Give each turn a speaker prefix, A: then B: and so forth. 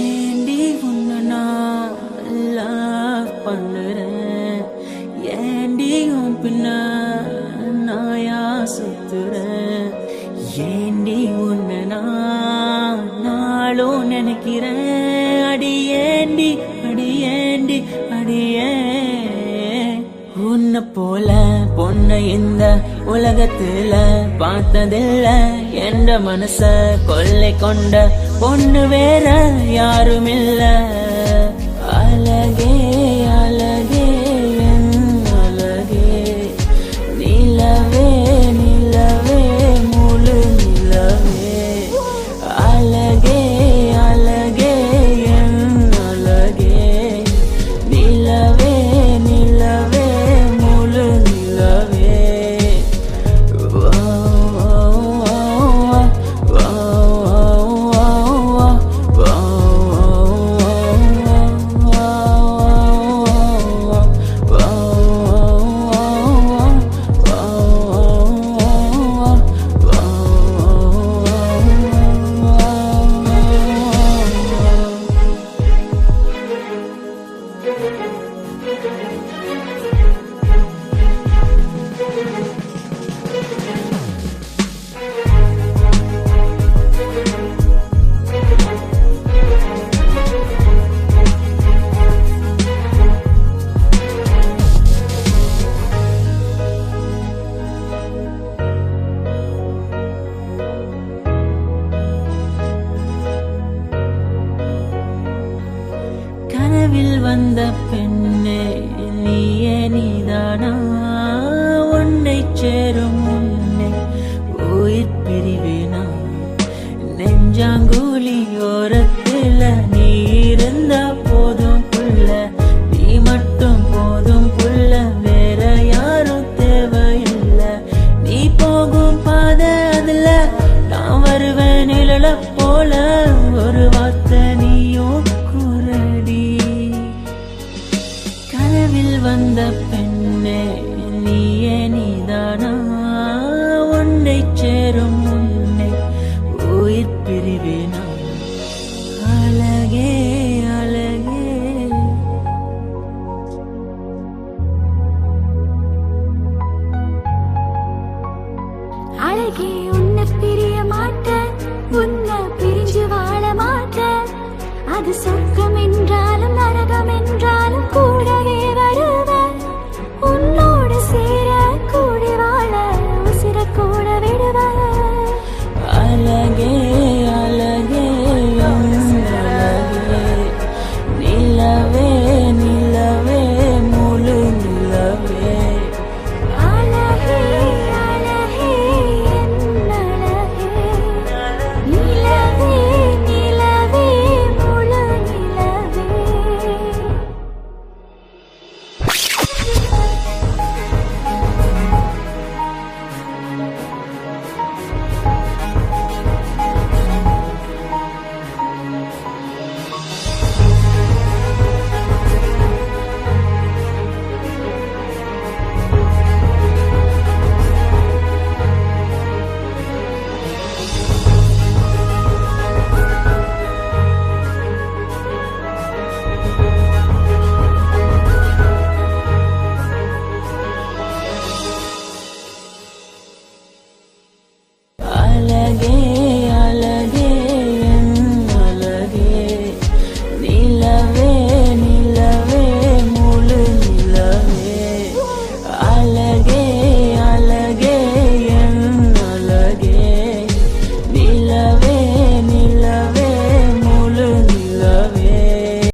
A: ஏண்டி உன்னை நான் லவ் பண்ணுறேன், ஏண்டி உன் பின்ன நாயா சுத்துறேன், ஏண்டி உன்னை நான் நாளும் நினைக்கிறேன், அடி ஏண்டி அடி ஏண்டி அடியே. உன்னை போல பொண்ணை இந்த உலகத்துல பார்த்ததில்ல, என்ற மனச கொள்ளை கொண்ட பொண்ணு வேற யாரும் இல்ல. அழகே அழகே என் அழகே, நிலவே நிலவே முழு நிலவே. அழகே அழகே என் அழகே, நிலவே நிலவே முழு நிலவே. கனவில் வந்த பெண்ணே நீயே நீதானா, உன்னை சேரும் முன்னே உயிர் பிரிவேனா. நெஞ்சாங்குழி ஓரத்துல நீ இருந்தா போதும் புள்ள, நீ மட்டும் போதும் புள்ள, வேற யாரும் தேவையில்லை. நீ போகும் பாதை அதுல நான் வருவேன் நிழல போல, ஒரு வார்த்தை நீயும் குரடி. கனவில் வந்த பெண்ணே நீயே நீதானா, உன்னை சேரும் முன்னே உயிர் பிரிவேனா. அழகே அழகே
B: அழகே, உன்னை பிரிய மாட்டேன், உன்னை பிரிஞ்சு வாழ மாட்டேன். அது சொர்க்கம் என்றாலும் நரகம் என்றாலும் கூடவே வருவேன். உன்னோடு சேர கூடி வாழ உசிர கூட விடுவேன்.
A: அழகே அழகே அழகே, நிலவே நிலவே முழு நிலவே.
B: அழகே அழகே என் அழகே, நிலவே நிலவே முழு நிலவே.
A: அழகே